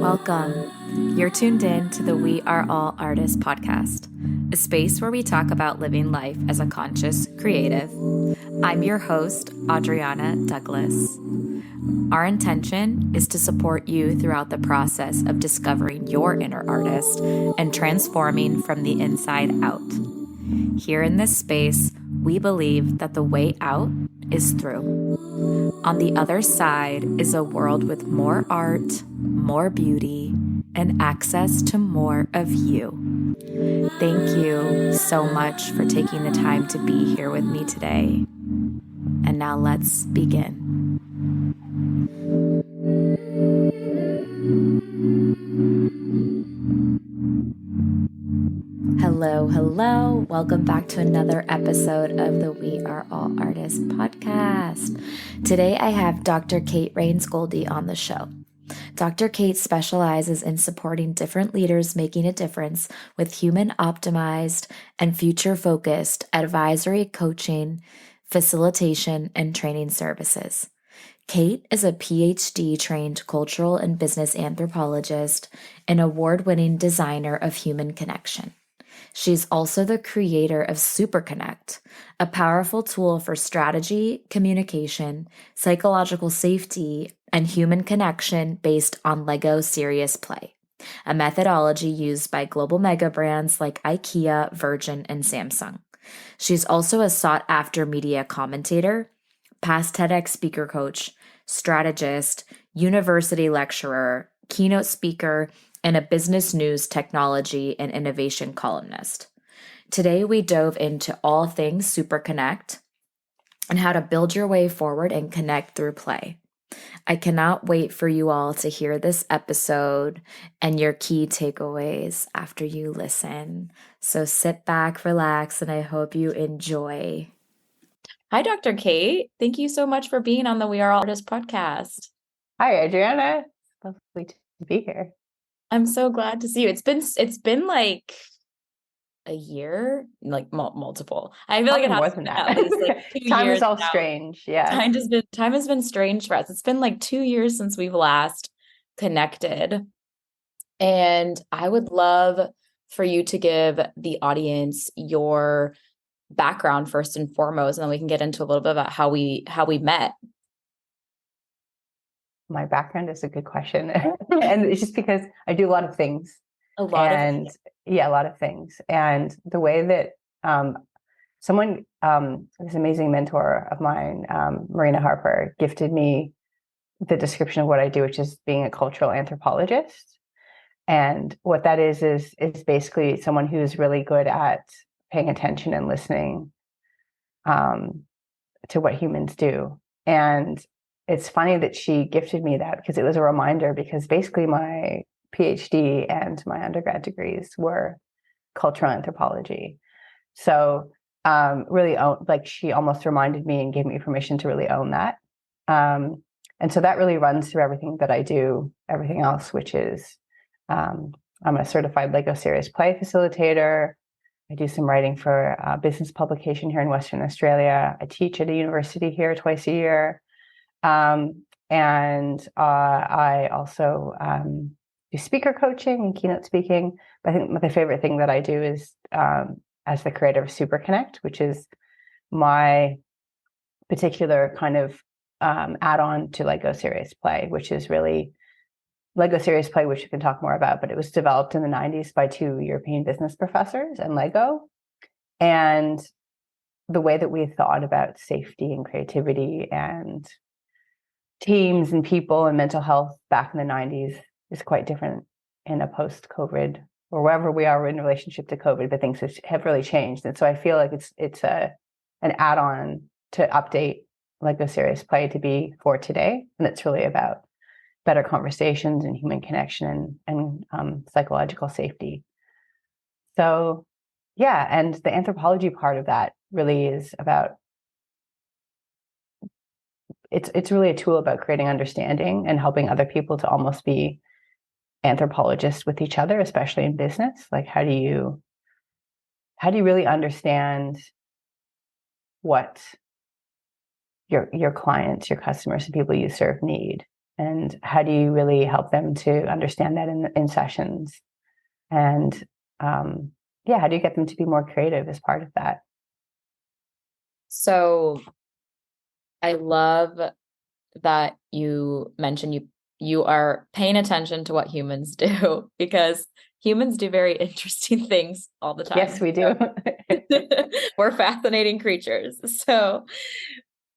Welcome. You're tuned in to the We Are All Artists podcast, a space where we talk about living life as a conscious creative. I'm your host, Adriana Douglas. Our intention is to support you throughout the process of discovering your inner artist and transforming from the inside out. Here in this space, we believe that the way out is through. On the other side is a world with more art, more beauty, and access to more of you. Thank you so much for taking the time to be here with me today. And now let's begin. Hello. Welcome back to another episode of the We Are All Artists podcast. Today I have Dr. Kate Raynes-Goldie on the show. Dr. Kate specializes in supporting different leaders making a difference with human-optimized and future-focused advisory, coaching, facilitation, and training services. Kate is a PhD-trained cultural and business anthropologist and award-winning designer of human connection. She's also the creator of SUPERCONNECT, a powerful tool for strategy, communication, psychological safety, and human connection based on Lego serious play, a methodology used by global mega brands like IKEA, Virgin, and Samsung. She's also a sought-after media commentator, past TEDx speaker coach, strategist, university lecturer, keynote speaker, and a business news, technology, and innovation columnist. Today, we dove into all things SUPERCONNECT and how to build your way forward and connect through play. I cannot wait for you all to hear this episode and your key takeaways after you listen. So sit back, relax, and I hope you enjoy. Hi, Dr. Kate. Thank you so much for being on the We Are All Artists podcast. Hi, Adriana. It's lovely to be here. I'm so glad to see you. It's been like a year, like multiple. I feel like it more has than been that. at least like 2 Time years is all now. strange. Yeah. Time has been strange for us. It's been like 2 years since we've last connected. And I would love for you to give the audience your background first and foremost, and then we can get into a little bit about how we met. My background is a good question. And it's just because I do a lot of things. A lot of things. And the way that this amazing mentor of mine, Marina Harper, gifted me the description of what I do, which is being a cultural anthropologist. And what that is basically someone who's really good at paying attention and listening to what humans do. And it's funny that she gifted me that because it was a reminder, because basically my PhD and my undergrad degrees were cultural anthropology. So she almost reminded me and gave me permission to really own that. And so that really runs through everything that I do, everything else, which is I'm a certified Lego serious play facilitator. I do some writing for a business publication here in Western Australia. I teach at a university here twice a year. And I also do speaker coaching and keynote speaking. But I think my favorite thing that I do is as the creator of SUPERCONNECT, which is my particular kind of add-on to Lego serious play, which is really Lego serious play, which we can talk more about, but it was developed in the 90s by 2 European business professors and Lego. And the way that we thought about safety and creativity and teams and people and mental health back in the 90s is quite different in a post-COVID or wherever we are in relationship to COVID, but things have really changed. And so I feel like it's an add-on to update Lego serious play to be for today. And it's really about better conversations and human connection and psychological safety. So, yeah, and the anthropology part of that really is about, it's really a tool about creating understanding and helping other people to almost be anthropologists with each other, especially in business. Like, how do you really understand what your clients, your customers, the people you serve need, and how do you really help them to understand that in sessions? And how do you get them to be more creative as part of that? So I love that you mentioned you are paying attention to what humans do, because humans do very interesting things all the time. Yes, we do. We're fascinating creatures. So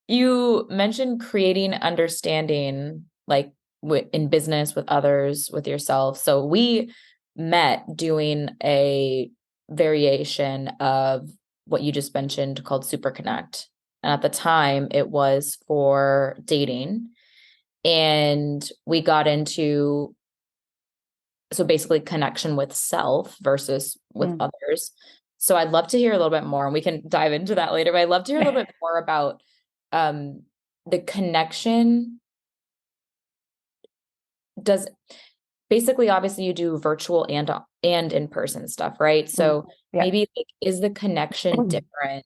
you mentioned creating understanding, like in business, with others, with yourself. So we met doing a variation of what you just mentioned called SUPERCONNECT. And at the time, it was for dating. And we got into, so basically connection with self versus with others. So I'd love to hear a little bit more, and we can dive into that later, but I'd love to hear a little bit more about the connection. Does basically, obviously you do virtual and in-person stuff, right? So maybe like, is the connection different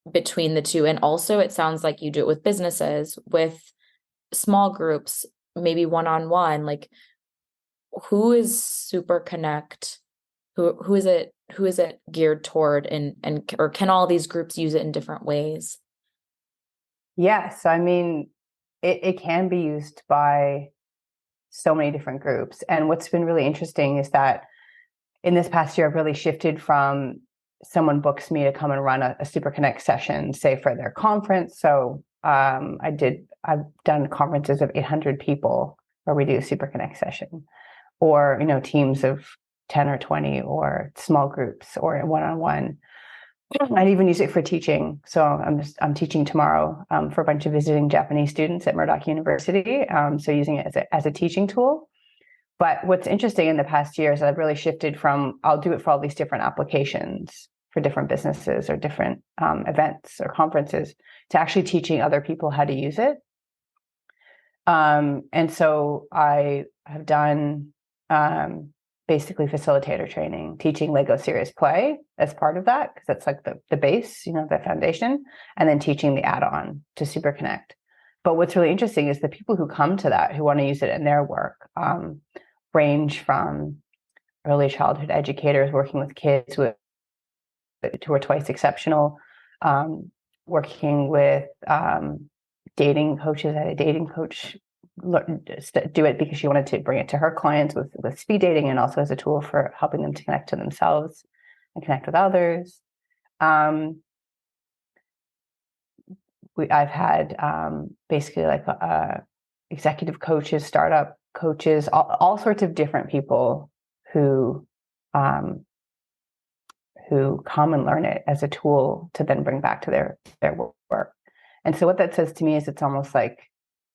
between the two? And also it sounds like you do it with businesses, with small groups, maybe one-on-one. Like, who is SuperConnect? Who is it geared toward, and or can all these groups use it in different ways? Yes, I mean, it can be used by so many different groups. And what's been really interesting is that in this past year, I've really shifted from someone books me to come and run a SuperConnect session, say for their conference. So I've done conferences of 800 people where we do a SuperConnect session, or, teams of 10 or 20, or small groups, or one-on-one. I'd even use it for teaching. So I'm teaching tomorrow for a bunch of visiting Japanese students at Murdoch University. So using it as a teaching tool. But what's interesting in the past year is that I've really shifted from, I'll do it for all these different applications for different businesses or different events or conferences, to actually teaching other people how to use it. And so I have done basically facilitator training, teaching Lego Serious Play as part of that, because that's like the base, the foundation, and then teaching the add-on to SuperConnect. But what's really interesting is the people who come to that, who want to use it in their work, range from early childhood educators working with kids who are twice exceptional, working with dating coaches. I had a dating coach do it because she wanted to bring it to her clients with speed dating, and also as a tool for helping them to connect to themselves and connect with others. I've had basically like executive coaches, startup coaches, all sorts of different people who come and learn it as a tool to then bring back to their work. And so what that says to me is it's almost like,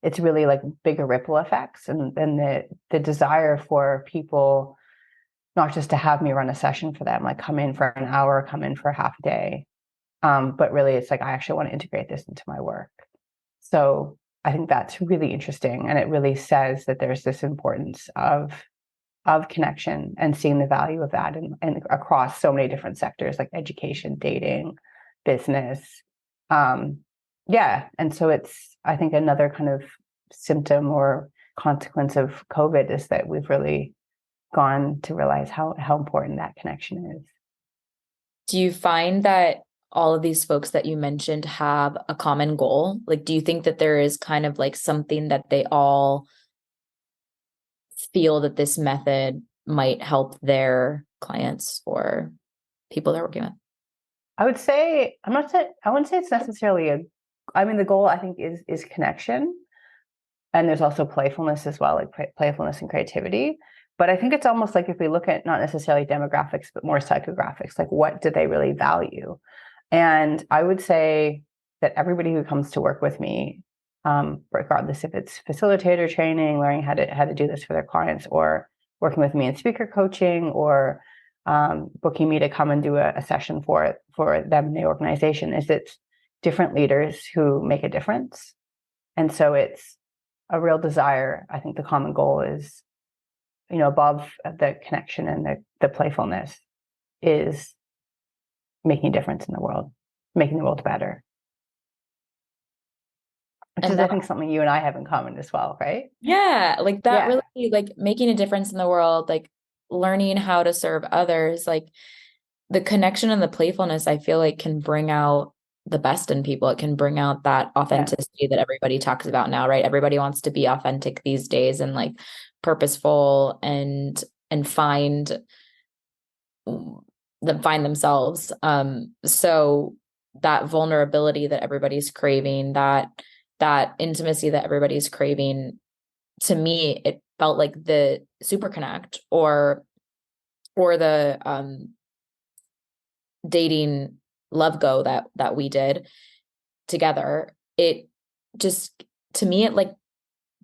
it's really like bigger ripple effects, and the desire for people not just to have me run a session for them, like come in for an hour, come in for half a day, but really it's like, I actually want to integrate this into my work. So I think that's really interesting, and it really says that there's this importance of connection and seeing the value of that and across so many different sectors, like education, dating, business. And so it's, I think, another kind of symptom or consequence of COVID is that we've really gone to realize how important that connection is. Do you find that all of these folks that you mentioned have a common goal? Like, do you think that there is kind of like something that they all feel that this method might help their clients or people they're working with? I would say, I wouldn't say it's necessarily the goal, I think, is connection. And there's also playfulness as well, like playfulness and creativity. But I think it's almost like, if we look at not necessarily demographics, but more psychographics, like what do they really value? And I would say that everybody who comes to work with me, regardless if it's facilitator training, learning how to do this for their clients, or working with me in speaker coaching, or booking me to come and do a session for them in the organization, is it's different leaders who make a difference. And so it's a real desire. I think the common goal is, above the connection and the playfulness, is making a difference in the world, making the world better. which is, And I think, something you and I have in common as well, right? yeah, like that Yeah. really like making a difference in the world, like learning how to serve others, like the connection and the playfulness, I feel like can bring out the best in people. It can bring out that Yeah. authenticity that everybody talks about now, right? Everybody wants to be authentic these days and like purposeful and find themselves. So that vulnerability that everybody's craving, that intimacy that everybody's craving, to me, it felt like the SUPERCONNECT or the dating love go that we did together. It just, to me, it like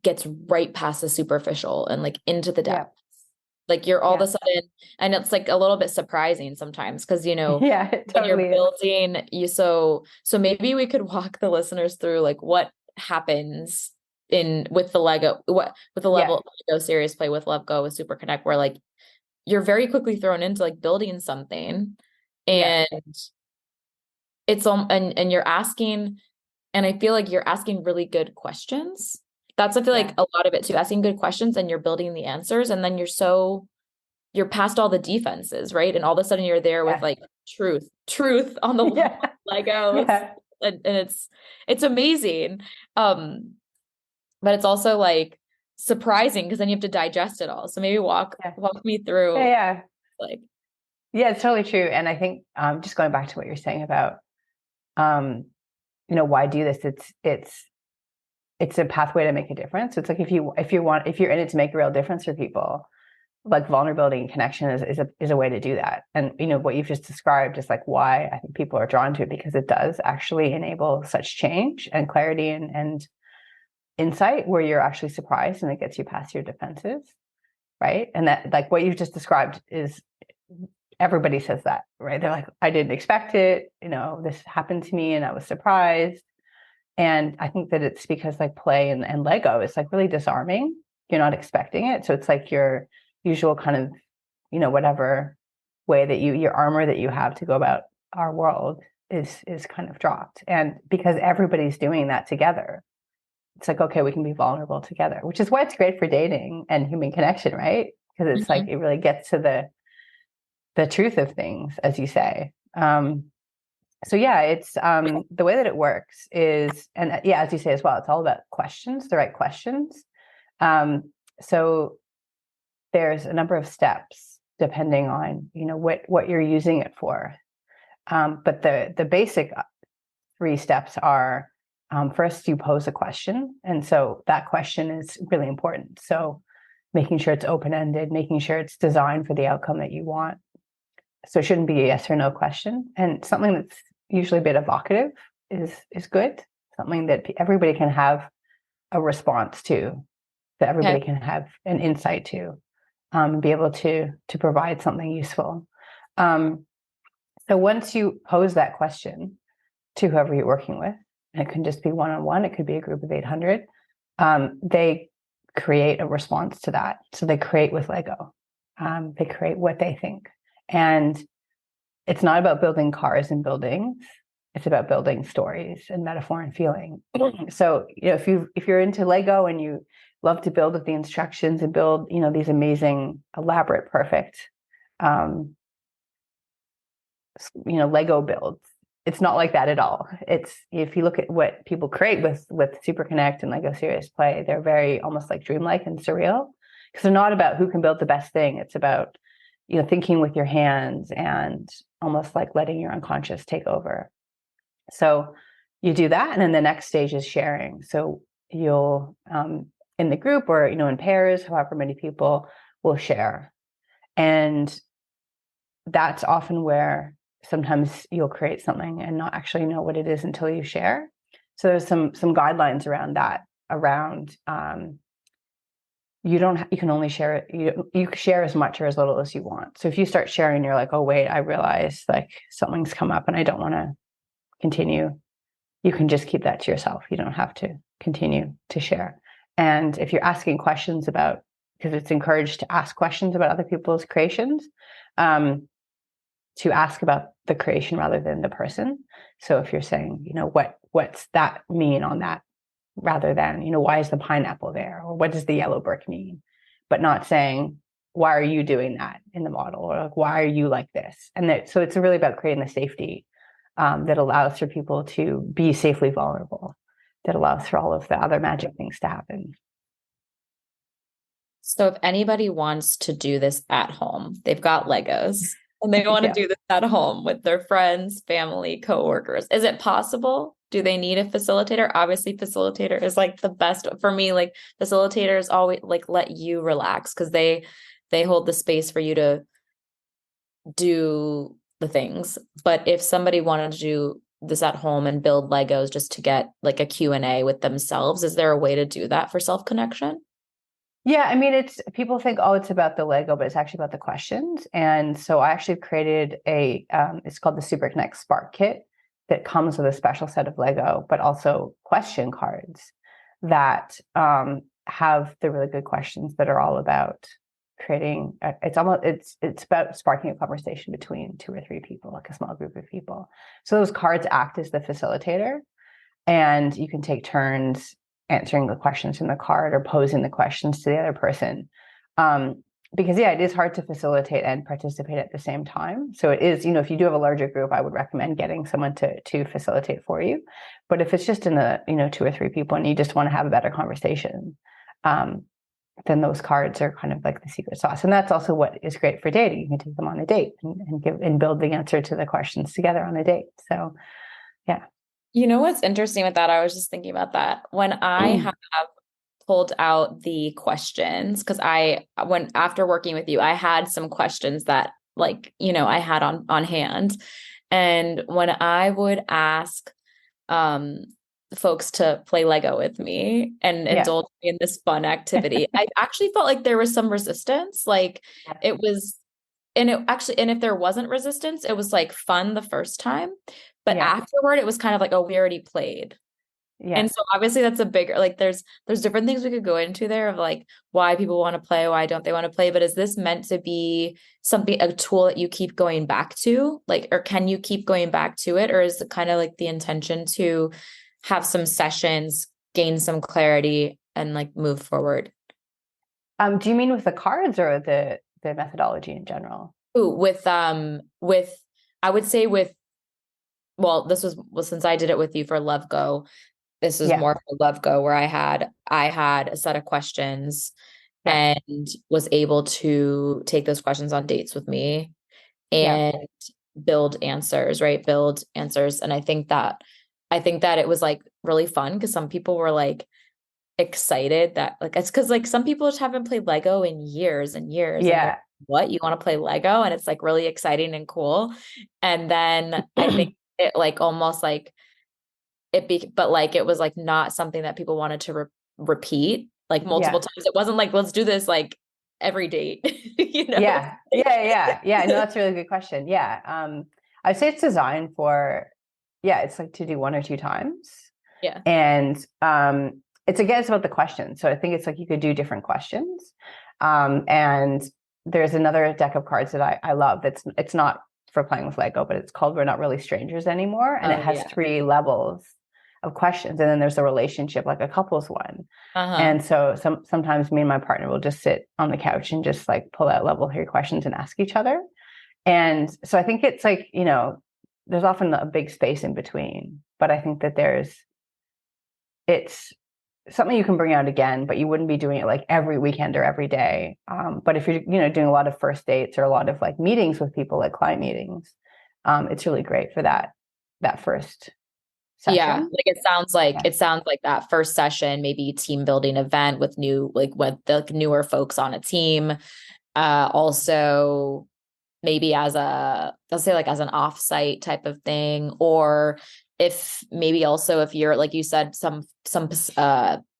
gets right past the superficial and like into the Yeah. depth. Like you're all of Yeah. a sudden, and it's like a little bit surprising sometimes because, Yeah, it when you're totally is. building, so maybe we could walk the listeners through like what happens in with the Lego, what with the Yeah. level of Lego serious play with Love Go with SUPERCONNECT, where like you're very quickly thrown into like building something, Yeah. and it's and you're asking, and I feel like you're asking really good questions. That's, I feel like Yeah. a lot of it too, asking good questions and you're building the answers, and then you're past all the defenses, right? And all of a sudden you're there with Yes. like truth on the Yeah. Legos. Yeah. And it's amazing. Um, but it's also like surprising because then you have to digest it all. So maybe walk Yeah. me Yeah. through Yeah. like, Yeah, it's totally true. And I think just going back to what you're saying about um, why do this? It's a pathway to make a difference. It's like if you're in it to make a real difference for people, like vulnerability and connection is a way to do that. And what you've just described is like why I think people are drawn to it, because it does actually enable such change and clarity and insight where you're actually surprised and it gets you past your defenses, right? And that, like what you've just described, is everybody says that, right? They're like, I didn't expect it, this happened to me and I was surprised. And I think that it's because like play and Lego is like really disarming. You're not expecting it. So it's like your usual kind of, whatever way that your armor that you have to go about our world is kind of dropped. And because everybody's doing that together, it's like, okay, we can be vulnerable together, which is why it's great for dating and human connection, right? Because it's like, mhm. it really gets to the truth of things, as you say. So yeah, it's the way that it works is, and yeah, as you say as well, it's all about questions, the right questions. So there's a number of steps depending on what you're using it for. But the basic three steps are, first you pose a question, and so that question is really important. So making sure it's open-ended, making sure it's designed for the outcome that you want. So it shouldn't be a yes or no question, and something that's usually a bit evocative is good. Something that everybody can have a response to, that Okay. everybody can have an insight to, and be able to provide something useful. Um, so once you pose that question to whoever you're working with, and it can just be one-on-one, it could be a group of 800, they create a response to that. So they create with Lego. They create what they think, and it's not about building cars and buildings. It's about building stories and metaphor and feeling. So, if you're into Lego and you love to build with the instructions and build, these amazing, elaborate, perfect, Lego builds, it's not like that at all. It's, if you look at what people create with SUPERCONNECT and Lego Serious Play, they're very almost like dreamlike and surreal, because they're not about who can build the best thing. It's about, thinking with your hands and almost like letting your unconscious take over. So you do that, and then the next stage is sharing. So you'll, in the group or in pairs, however many people will share, and that's often where sometimes you'll create something and not actually know what it is until you share. So there's some guidelines around that. Around, you can only share, you share as much or as little as you want. So if you start sharing, you're like, oh wait, I realize like something's come up and I don't want to continue, you can just keep that to yourself. You don't have to continue to share. And if you're asking questions about, because it's encouraged to ask questions about other people's creations, to ask about the creation rather than the person. So if you're saying, what's that mean on that rather than, why is the pineapple there? Or what does the yellow brick mean? But not saying, why are you doing that in the model? Or like, why are you like this? So it's really about creating the safety that allows for people to be safely vulnerable, that allows for all of the other magic things to happen. So if anybody wants to do this at home, they've got Legos and they want to do this at home with their friends, family, coworkers. Is it possible? Do they need a facilitator? Obviously, facilitator is like the best for me. Like facilitators always like let you relax because they hold the space for you to do the things. But if somebody wanted to do this at home and build Legos just to get like a Q&A with themselves, is there a way to do that for self-connection? Yeah, I mean, people think, oh, it's about the Lego, but it's actually about the questions. And so I actually created it's called the SUPERCONNECT Spark Kit that comes with a special set of Lego, but also question cards that have the really good questions that are all about creating. It's about sparking a conversation between 2 or 3 people, like a small group of people. So those cards act as the facilitator, and you can take turns answering the questions from the card or posing the questions to the other person. Because it is hard to facilitate and participate at the same time. So it is, if you do have a larger group, I would recommend getting someone to facilitate for you. But if it's just in the, 2 or 3 people and you just want to have a better conversation, then those cards are kind of like the secret sauce. And that's also what is great for dating. You can take them on a date and build the answer to the questions together on a date. So, yeah. You know what's interesting with that? I was just thinking about that. When I have pulled out the questions, because after working with you, I had some questions that I had on hand. And when I would ask folks to play Lego with me and indulge me in this fun activity, I actually felt like there was some resistance. Like it was, and if there wasn't resistance, it was like fun the first time. But afterward, it was kind of like, oh, we already played. Yeah. And so obviously that's a bigger, like there's different things we could go into there of like why people want to play, why don't they want to play. But is this meant to be a tool that you keep going back to? Like, or can you keep going back to it? Or is it kind of like the intention to have some sessions, gain some clarity and like move forward? Do you mean with the cards or the methodology in general? Ooh, I would say since I did it with you for Love Go, this is more for Love Go, where I had a set of questions and was able to take those questions on dates with me and build answers, right? Build answers. And I think that it was like really fun because some people were like excited that like, it's because like some people just haven't played Lego in years and years. Yeah. And what, you want to play Lego? And it's like really exciting and cool. And then I think it like almost like but like it was like not something that people wanted to repeat like multiple times. It wasn't like, let's do this like every date, Yeah. No, that's a really good question. Yeah. I'd say it's designed for, it's like to do 1 or 2 times. Yeah. And it's about the questions. So I think it's like you could do different questions. And there's another deck of cards that I love. It's not for playing with Lego, but it's called We're Not Really Strangers Anymore. And it has 3 levels of questions. And then there's a relationship, like a couples one. And so sometimes me and my partner will just sit on the couch and just like pull out level 3 questions and ask each other. And so I think it's like, there's often a big space in between, but I think that it's something you can bring out again, but you wouldn't be doing it like every weekend or every day. But if you're, doing a lot of first dates or a lot of like meetings with people, like client meetings, it's really great for that first session. Yeah, like it sounds like that first session, maybe team building event with with the newer folks on a team. Also maybe as let's say like as an offsite type of thing, or if you're like you said, some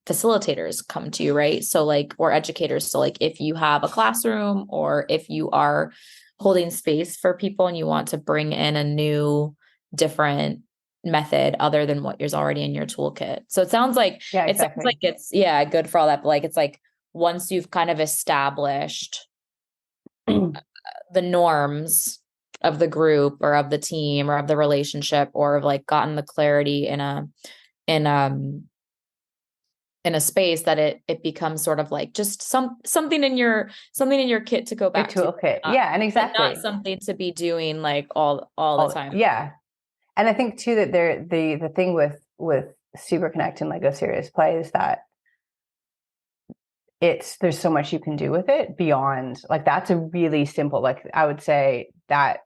facilitators come to you, right? So like, or educators. So like if you have a classroom or if you are holding space for people and you want to bring in a new, different method other than what is already in your toolkit. So it sounds like it sounds like it's good for all that. But like it's like once you've kind of established the norms of the group or of the team or of the relationship or of like gotten the clarity in in a space that it becomes sort of like just something in your kit to go Your back to, toolkit. not, Yeah, and but not exactly. something to be doing like all the Oh, time. yeah. And I think too that the thing with SuperConnect and Lego Serious Play is that there's so much you can do with it beyond, like, that's a really simple, like, I would say that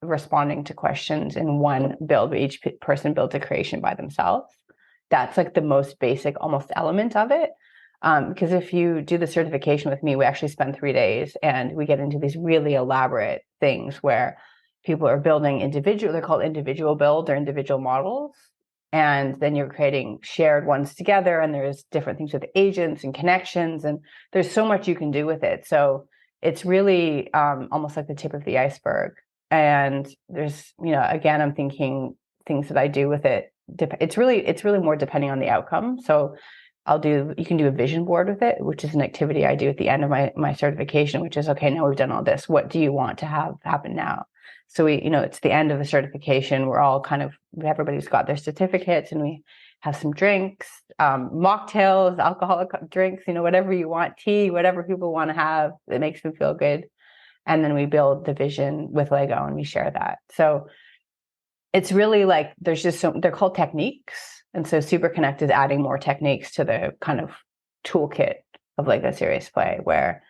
responding to questions in one build where each person builds a creation by themselves, that's like the most basic almost element of it. Because if you do the certification with me, we actually spend 3 days and we get into these really elaborate things where people are building individual, they're called individual builds or individual models. And then you're creating shared ones together, and there's different things with agents and connections, and there's so much you can do with it. So it's really almost like the tip of the iceberg. And there's, again, I'm thinking things that I do with it. It's really more depending on the outcome. So you can do a vision board with it, which is an activity I do at the end of my certification, which is, okay, now we've done all this. What do you want to have happen now? So it's the end of the certification. We're all everybody's got their certificates, and we have some drinks, mocktails, alcoholic drinks, whatever you want, tea, whatever people want to have that makes them feel good. And then we build the vision with Lego and we share that. So it's really like, they're called techniques. And so SuperConnect is adding more techniques to the kind of toolkit of Lego Serious Play, where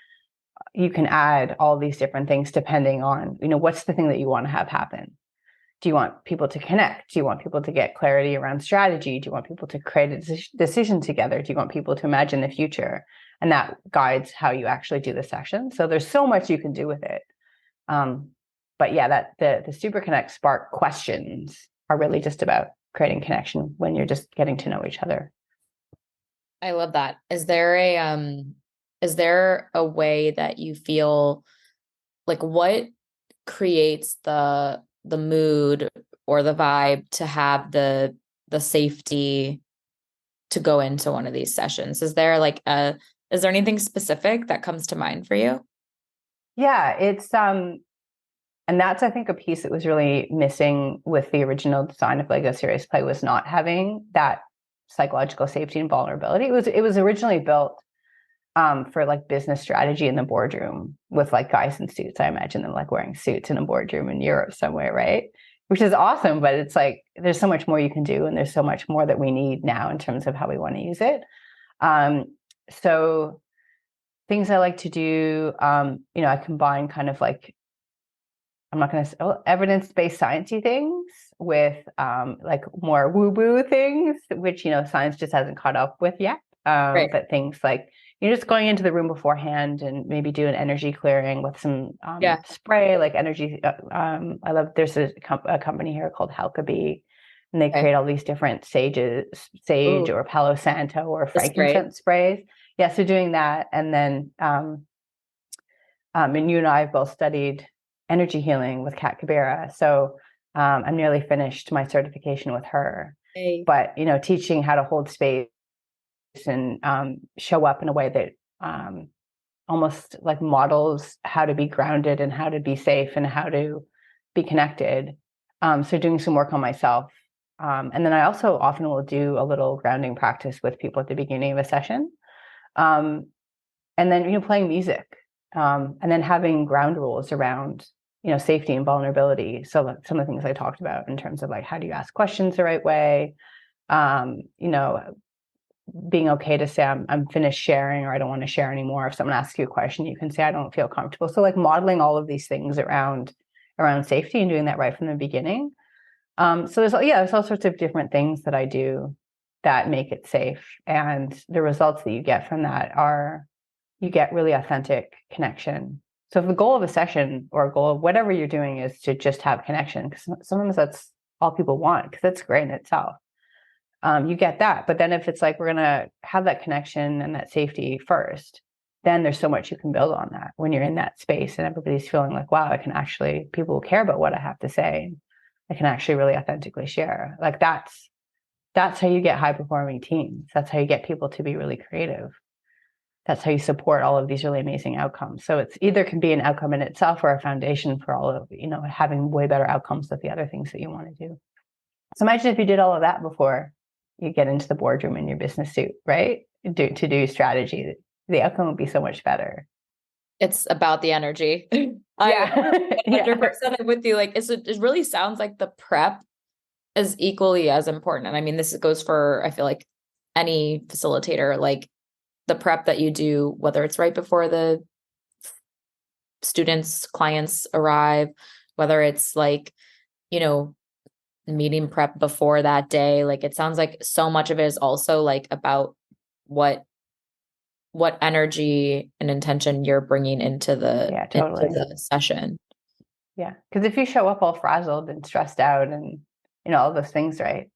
you can add all these different things depending on, what's the thing that you want to have happen. Do you want people to connect? Do you want people to get clarity around strategy? Do you want people to create a decision together? Do you want people to imagine the future? And that guides how you actually do the session. So there's so much you can do with it. But yeah, that the SuperConnect Spark questions are really just about creating connection when you're just getting to know each other. I love that. Is there a way that you feel like, what creates the mood or the vibe to have the safety to go into one of these sessions? Is there anything specific that comes to mind for you? Yeah, it's and that's, I think, a piece that was really missing with the original design of Lego Serious Play, was not having that psychological safety and vulnerability. It was originally built for like business strategy in the boardroom with like guys in suits. I imagine them like wearing suits in a boardroom in Europe somewhere, right? Which is awesome, but it's like there's so much more you can do, and there's so much more that we need now in terms of how we want to use it. So things I like to do, I combine kind of like, I'm not going to say evidence-based sciencey things with like more woo-woo things, which science just hasn't caught up with yet. Right. But things like just going into the room beforehand and maybe do an energy clearing with some spray, like energy. I love. There's a company here called Halkabee, and they create all these different sage Ooh. Or Palo Santo or frankincense sprays. Yeah, so doing that, and then and you and I have both studied energy healing with Kat Kabira. So I'm nearly finished my certification with her. Hey. But teaching how to hold space and show up in a way that almost like models how to be grounded and how to be safe and how to be connected. So doing some work on myself. And then I also often will do a little grounding practice with people at the beginning of a session. And then, playing music. And then having ground rules around, safety and vulnerability. So like some of the things I talked about in terms of like, how do you ask questions the right way? Being okay to say I'm finished sharing, or I don't want to share anymore. If someone asks you a question, you can say, I don't feel comfortable. So like modeling all of these things around safety and doing that right from the beginning. So there's all sorts of different things that I do that make it safe. And the results that you get from that are, you get really authentic connection. So if the goal of a session or a goal of whatever you're doing is to just have connection, because sometimes that's all people want, because that's great in itself. You get that. But then if it's like, we're going to have that connection and that safety first, then there's so much you can build on that when you're in that space and everybody's feeling like, wow, people care about what I have to say. I can actually really authentically share. Like that's how you get high performing teams. That's how you get people to be really creative. That's how you support all of these really amazing outcomes. So it's either can be an outcome in itself or a foundation for all of, having way better outcomes with the other things that you want to do. So imagine if you did all of that before you get into the boardroom in your business suit, right? to do strategy, the outcome would be so much better. It's about the energy. Yeah. I 100% am with you. Like it really sounds like the prep is equally as important. And I mean, this goes for, I feel like, any facilitator, like the prep that you do, whether it's right before the students, clients arrive, whether it's like, meeting prep before that day. Like it sounds like so much of it is also like about what energy and intention you're bringing into Yeah, totally. into the session. Yeah. Because if you show up all frazzled and stressed out and, all those things, right?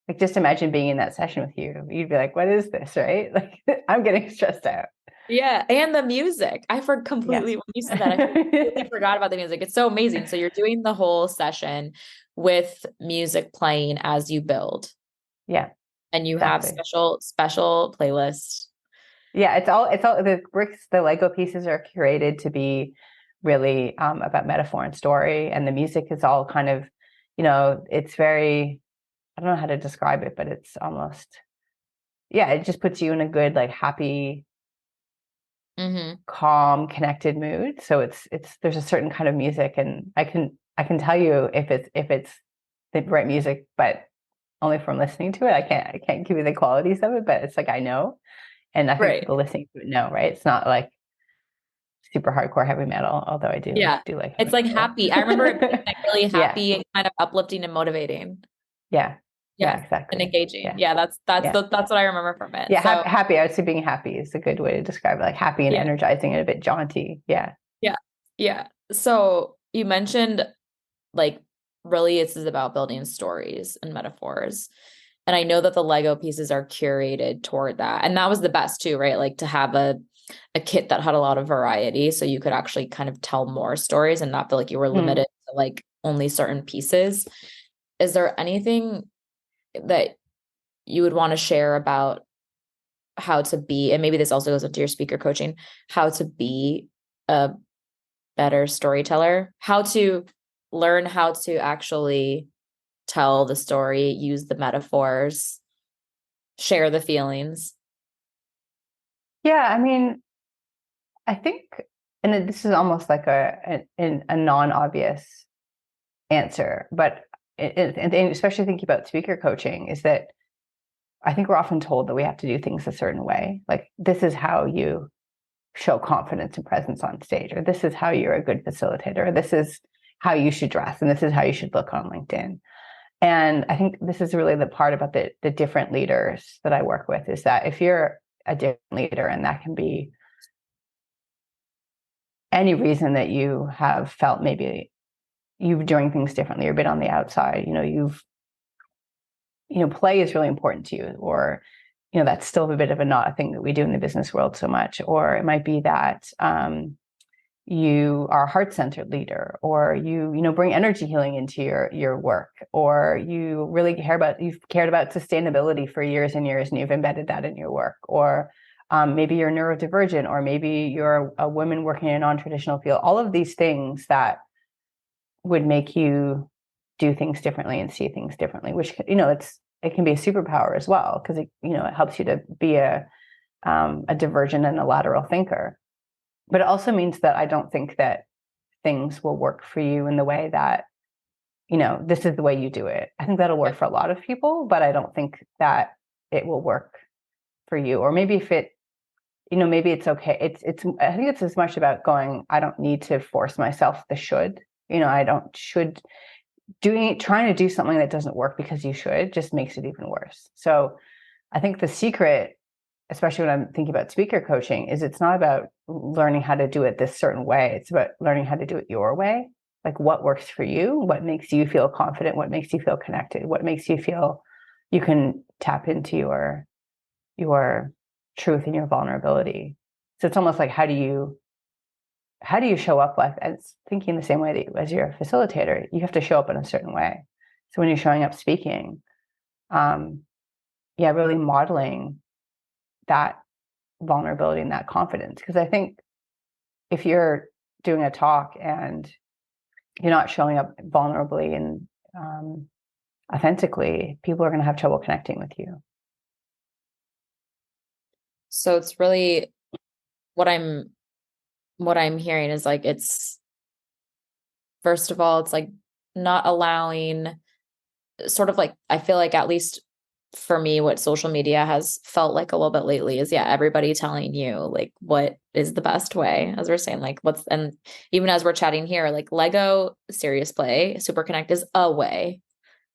Like just imagine being in that session with you. You'd be like, what is this, right? Like I'm getting stressed out. Yeah. And the music. I forgot completely when you said that. I completely forgot about the music. It's so amazing. So you're doing the whole session with music playing as you build. Yeah. And you exactly. have special playlists. Yeah, it's all the bricks, the Lego pieces are curated to be really about metaphor and story, and the music is all kind of, it's very, I don't know how to describe it, but it's almost, yeah, it just puts you in a good, like happy, calm, connected mood. So it's there's a certain kind of music, and I can tell you if it's the right music, but only from listening to it. I can't give you the qualities of it, but it's like I know. And I think people listening to it know, right? It's not like super hardcore heavy metal, although I do like it's heavy like metal. happy. I remember it being like really Yeah. happy and kind of uplifting and motivating. Yeah. Yeah, Exactly. and engaging. Yeah. That's what I remember from it. Yeah, So happy. I would say being happy is a good way to describe it, like happy and energizing and a bit jaunty. Yeah. Yeah. So you mentioned like really this is about building stories and metaphors. And I know that the Lego pieces are curated toward that. And that was the best too, right? Like to have a kit that had a lot of variety so you could actually kind of tell more stories and not feel like you were limited to like only certain pieces. Is there anything that you would want to share about how to be, and maybe this also goes into your speaker coaching, how to be a better storyteller, how to learn how to actually tell the story, use the metaphors, share the feelings? Yeah. I mean, I think, and this is almost like a non-obvious answer, but and especially thinking about speaker coaching, is that I think we're often told that we have to do things a certain way. Like this is how you show confidence and presence on stage, or this is how you're a good facilitator, or this is how you should dress, and this is how you should look on LinkedIn. And I think this is really the part about the different leaders that I work with, is that if you're a different leader, and that can be any reason that you have felt maybe you're doing things differently, you're a bit on the outside, play is really important to you, or that's still a bit of not a thing that we do in the business world so much. Or it might be that you are a heart-centered leader, or you bring energy healing into your work, or you really you've cared about sustainability for years and years, and you've embedded that in your work. Or maybe you're neurodivergent, or maybe you're a woman working in a non-traditional field. All of these things that would make you do things differently and see things differently, which it can be a superpower as well, because it helps you to be a divergent and a lateral thinker. But it also means that I don't think that things will work for you in the way that this is the way you do it. I think that'll work for a lot of people, but I don't think that it will work for you. Or maybe if it maybe it's okay. It's I think it's as much about going, I don't need to force myself the should. I don't should trying to do something that doesn't work because you should just makes it even worse. So I think the secret, especially when I'm thinking about speaker coaching, is it's not about learning how to do it this certain way. It's about learning how to do it your way. Like what works for you, what makes you feel confident, what makes you feel connected, what makes you feel you can tap into your truth and your vulnerability. So it's almost like how do you show up like, as thinking the same way that as you're a facilitator, you have to show up in a certain way. So when you're showing up speaking, really modeling that vulnerability and that confidence. Because I think if you're doing a talk and you're not showing up vulnerably and authentically, people are going to have trouble connecting with you. So it's really what I'm hearing is like, it's, first of all, it's like not allowing, sort of like, I feel like, at least for me, what social media has felt like a little bit lately is, yeah, everybody telling you like what is the best way, as we're saying, like and even as we're chatting here, like Lego serious play, SUPERCONNECT is a way.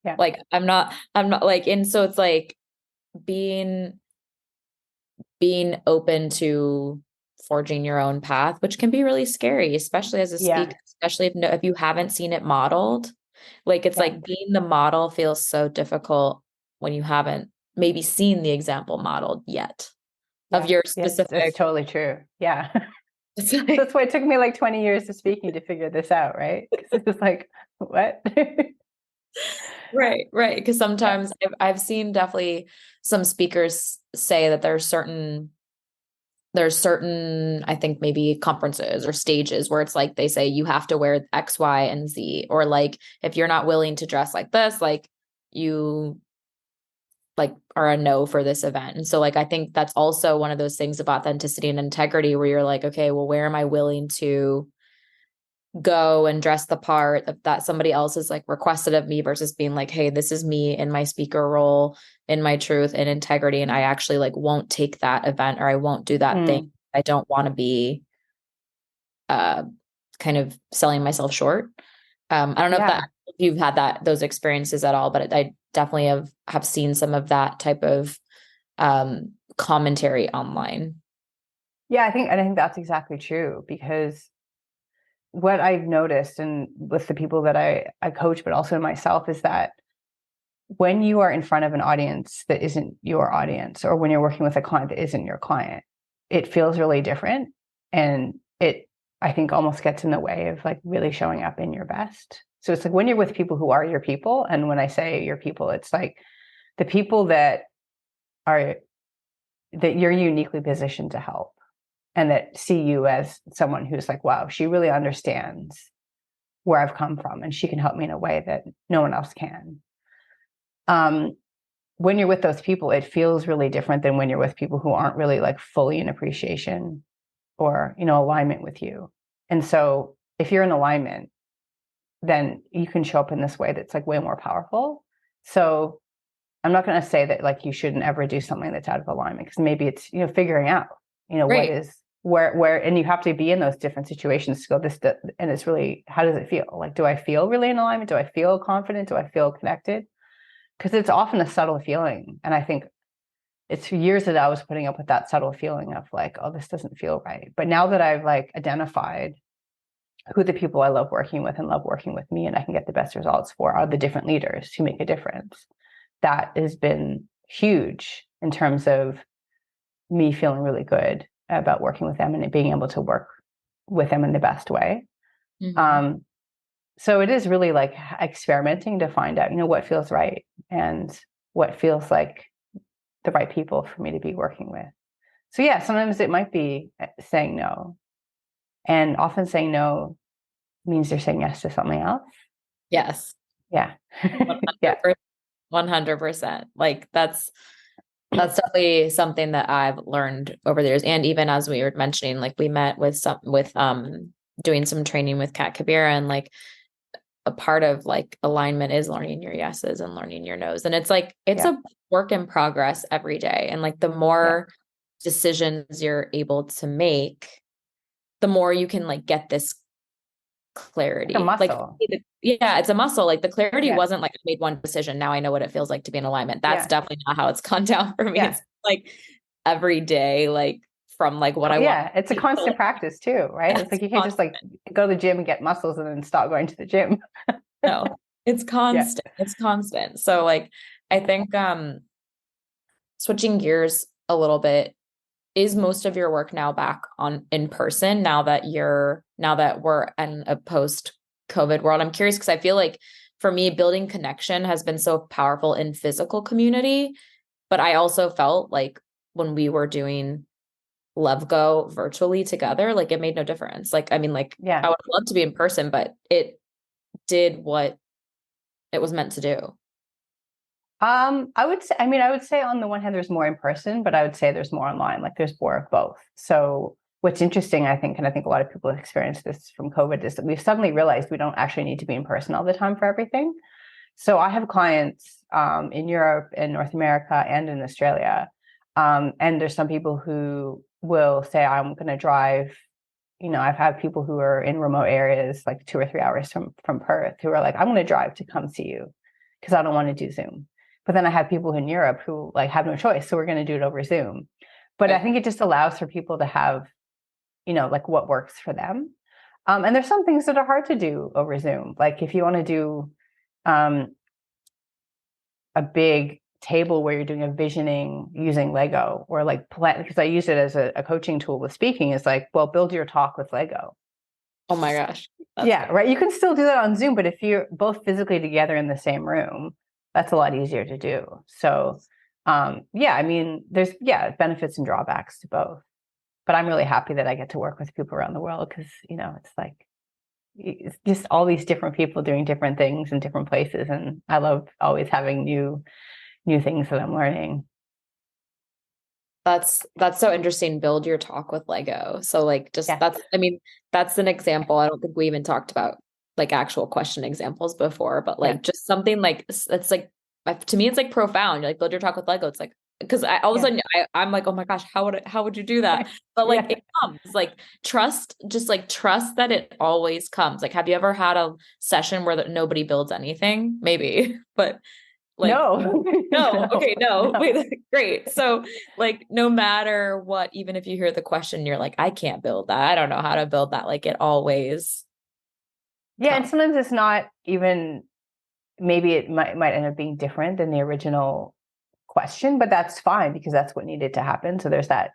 Yeah. Like I'm not like, and so it's like being open to forging your own path, which can be really scary, especially as a Yeah. speaker, especially if you haven't seen it modeled. Like, it's Yeah. like being the model feels so difficult when you haven't maybe seen the example modeled yet of Yeah. your Yes, that's specific. totally true. Yeah. It's like, That's why it took me like 20 years of speaking to figure this out, right? Because it's like, what? right. Because Yeah. sometimes I've seen definitely some speakers say that there's certain, I think, maybe conferences or stages where it's like they say you have to wear X, Y, and Z, or like if you're not willing to dress like this, like you like are a no for this event. And so like I think that's also one of those things of authenticity and integrity where you're like, okay, well, where am I willing to go and dress the part that somebody else is like requested of me, versus being like, hey, this is me in my speaker role, in my truth and integrity, and I actually like won't take that event, or I won't do that thing. Mm, I don't want to be uh kind of selling myself short. I don't know yeah. if you've had those experiences at all, but I definitely have seen some of that type of commentary online. Yeah, I think that's exactly true, because what I've noticed, and with the people that I coach, but also myself, is that when you are in front of an audience that isn't your audience, or when you're working with a client that isn't your client, it feels really different. And it, I think, almost gets in the way of like really showing up in your best. So it's like when you're with people who are your people, and when I say your people, it's like the people are that you're uniquely positioned to help, and that see you as someone who's like, wow, she really understands where I've come from, and she can help me in a way that no one else can. Um, when you're with those people, it feels really different than when you're with people who aren't really like fully in appreciation or, alignment with you. And so if you're in alignment, then you can show up in this way that's like way more powerful. So I'm not going to say that like you shouldn't ever do something that's out of alignment, because maybe it's, figuring out, what Right. is where, and you have to be in those different situations to go this, and it's really, how does it feel? Like, do I feel really in alignment? Do I feel confident? Do I feel connected? Because it's often a subtle feeling. And I think it's years that I was putting up with that subtle feeling of like, oh, this doesn't feel right. But now that I've like identified who the people I love working with and love working with me, and I can get the best results for, are the different leaders who make a difference. That has been huge in terms of me feeling really good about working with them and being able to work with them in the best way. Mm-hmm. So it is really like experimenting to find out, what feels right, and what feels like the right people for me to be working with. So yeah, sometimes it might be saying no, and often saying no means you're saying yes to something else. Yes. Yeah. Yeah. 100%. 100%. Like that's definitely something that I've learned over the years. And even as we were mentioning, like we met with doing some training with Kat Kabira, and like a part of like alignment is learning your yeses and learning your nos. And it's like it's Yeah. a work in progress every day. And like the Yeah. more decisions you're able to make, the more you can like get this Like a clarity. Like, muscle. yeah, it's a muscle. Like the clarity Yeah. wasn't like I made one decision, now I know what it feels like to be in alignment. That's Yeah. definitely not how it's gone down for me. Yeah. It's like every day, like from like what I want Yeah. It's a to eat to, constant like, practice too, right? It's it's like you can't just constant. like go to the gym and get muscles and then stop going to the gym. No, it's Yeah. constant. It's constant. So like I think switching gears a little bit, is most of your work now back on in person now that we're in a post COVID world? I'm curious because I feel like for me, building connection has been so powerful in physical community, but I also felt like when we were doing Love Go virtually together, like it made no difference. Like, I mean, like Yeah. I would love to be in person, but it did what it was meant to do. I would say on the one hand, there's more in person, but I would say there's more online. Like there's more of both. So what's interesting, I think, and I think a lot of people have experienced this from COVID, is that we've suddenly realized we don't actually need to be in person all the time for everything. So I have clients in Europe and North America and in Australia. And there's some people who will say, I'm going to drive. I've had people who are in remote areas, like 2 or 3 hours from Perth, who are like, I'm going to drive to come see you because I don't want to do Zoom. But then I have people in Europe who like have no choice. So we're going to do it over Zoom. But I think it just allows for people to have, like what works for them. And there's some things that are hard to do over Zoom. Like if you want to do a big table where you're doing a visioning using Lego, or like plan, because I use it as a coaching tool with speaking, is like, well, build your talk with Lego. Oh my gosh. Yeah, right. You can still do that on Zoom, but if you're both physically together in the same room, that's a lot easier to do. So, I mean, there's benefits and drawbacks to both. But I'm really happy that I get to work with people around the world because, it's like it's just all these different people doing different things in different places, and I love always having new things that I'm learning. That's so interesting. Build your talk with Lego. So like Yeah. that's an example. I don't think we even talked about like actual question examples before, but like just something like it's like to me it's like profound. You're like build your talk with Lego. It's like because all of a sudden I'm like, oh my gosh, how would you do that? But like it comes, like trust that it always comes. Like, have you ever had a session where nobody builds anything? Maybe, but like, no. Okay, no. Wait, great. So like, no matter what, even if you hear the question, you're like, I can't build that. I don't know how to build that. Like it always. Yeah. And sometimes it's not even, maybe it might end up being different than the original question, but that's fine because that's what needed to happen. So there's that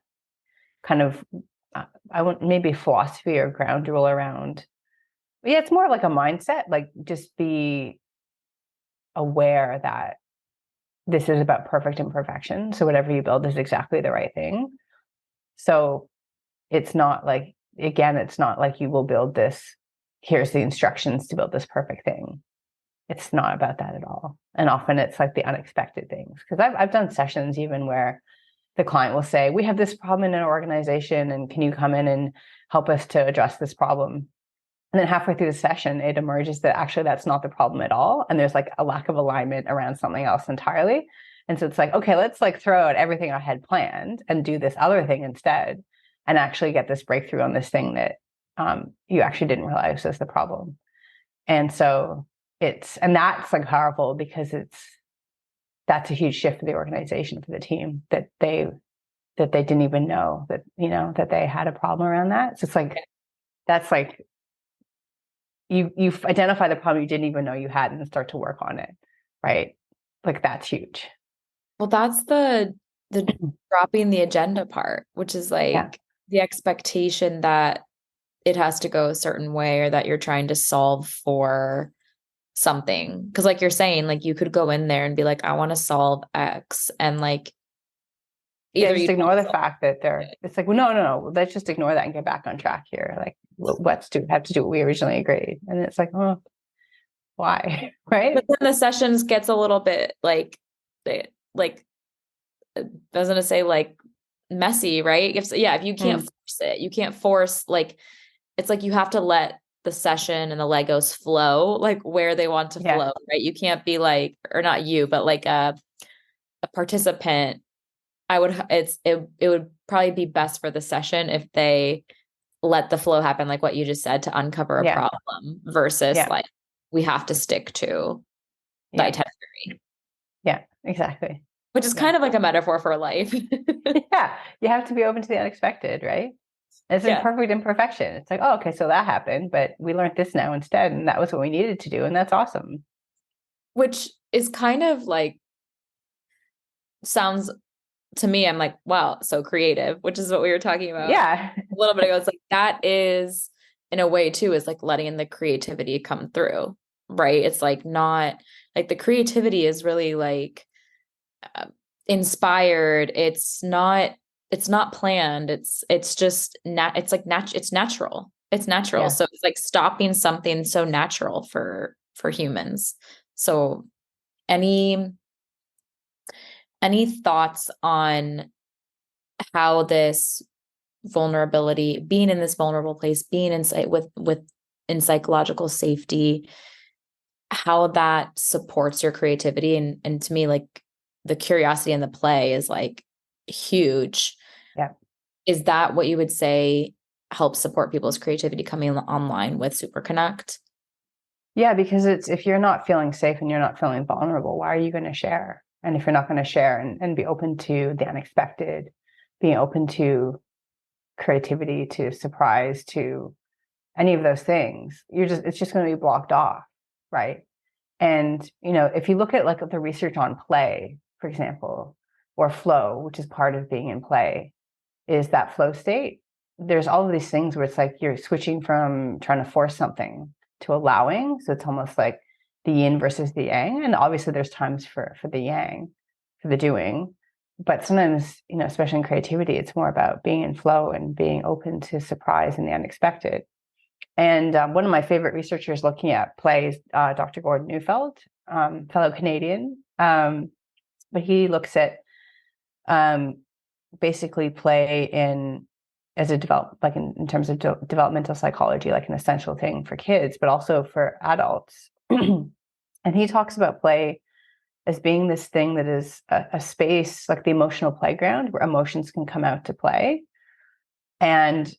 kind of, I want maybe philosophy or ground rule around. Yeah. It's more like a mindset, like just be aware that this is about perfect imperfection. So whatever you build is exactly the right thing. So it's not like, again, it's not like you will build this, here's the instructions to build this perfect thing. It's not about that at all. And often it's like the unexpected things. Because I've done sessions even where the client will say, we have this problem in an organization and can you come in and help us to address this problem? And then halfway through the session, it emerges that actually that's not the problem at all. And there's like a lack of alignment around something else entirely. And so it's like, okay, let's like throw out everything I had planned and do this other thing instead and actually get this breakthrough on this thing that you actually didn't realize was the problem. And so that's like powerful because that's a huge shift for the organization, for the team, that they didn't even know that, that they had a problem around that. So it's like, that's like, you identify the problem you didn't even know you had and start to work on it, right? Like that's huge. Well, that's the dropping the agenda part, which is like the expectation that it has to go a certain way or that you're trying to solve for something. Because like you're saying, like you could go in there and be like, I want to solve X, and like either just ignore the fact that it's like, well, no, let's just ignore that and get back on track here. Like, have to do what we originally agreed. And it's like, oh, why? Right. But then the sessions gets a little bit like doesn't it say like messy, right? If you can't force it, you can't force, like, it's like you have to let the session and the Legos flow like where they want to flow, right? You can't be like, or not you, but like a participant. It would probably be best for the session if they let the flow happen, like what you just said, to uncover a problem versus like we have to stick to the itinerary. Yeah, exactly. Which is kind of like a metaphor for life. Yeah, you have to be open to the unexpected, right? It's imperfect imperfection. It's like, oh, okay, so that happened, but we learned this now instead, and that was what we needed to do, and that's awesome. Which is kind of like, sounds to me, I'm like, wow, so creative, which is what we were talking about a little bit ago. It's like that is, in a way too, is like letting the creativity come through, right? It's like not like the creativity is really like inspired. It's not planned. It's just it's natural. It's natural. So it's like stopping something so natural for humans. So any any thoughts on how this vulnerability, being in this vulnerable place, being in psychological safety, how that supports your creativity? And to me, like, the curiosity and the play is like huge. Yeah. Is that what you would say helps support people's creativity coming online with SUPERCONNECT? Yeah, because if you're not feeling safe and you're not feeling vulnerable, why are you going to share? And if you're not going to share and be open to the unexpected, being open to creativity, to surprise, to any of those things, it's just going to be blocked off, right? And, if you look at like the research on play, for example, or flow, which is part of being in play, is that flow state. There's all of these things where it's like you're switching from trying to force something to allowing. So it's almost like the yin versus the yang. And obviously there's times for the yang, for the doing. But sometimes, especially in creativity, it's more about being in flow and being open to surprise and the unexpected. And one of my favorite researchers looking at play is Dr. Gordon Neufeld, fellow Canadian. But he looks at basically play in terms of developmental psychology, like an essential thing for kids, but also for adults. And he talks about play as being this thing that is a space, like the emotional playground, where emotions can come out to play. And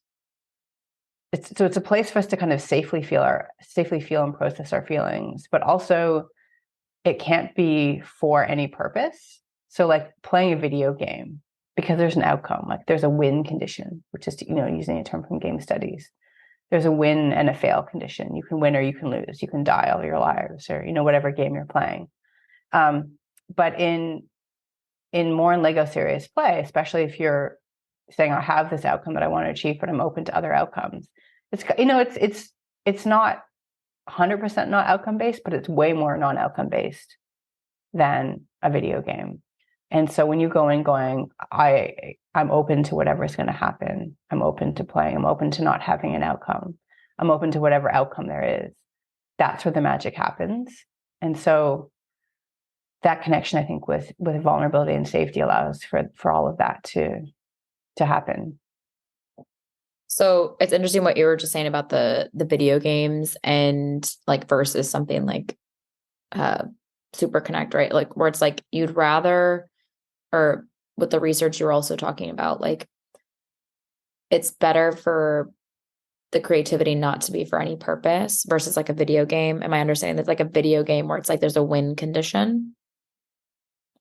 it's a place for us to kind of safely feel and process our feelings, but also it can't be for any purpose. So like playing a video game, because there's an outcome, like there's a win condition, which is, using a term from game studies. There's a win and a fail condition. You can win or you can lose. You can die all your lives, or, whatever game you're playing. But in more in Lego serious play, especially if you're saying, I have this outcome that I want to achieve, but I'm open to other outcomes. It's not 100% not outcome based, but it's way more non-outcome based than a video game. And so when you go in going, I'm open to whatever is going to happen. I'm open to playing. I'm open to not having an outcome. I'm open to whatever outcome there is. That's where the magic happens. And so that connection, I think, with vulnerability and safety allows for all of that to happen. So it's interesting what you were just saying about the video games and like versus something like SUPERCONNECT, right? Like where it's like you'd rather, or with the research you were also talking about, like it's better for the creativity not to be for any purpose versus like a video game. Am I understanding that like a video game where it's like there's a win condition?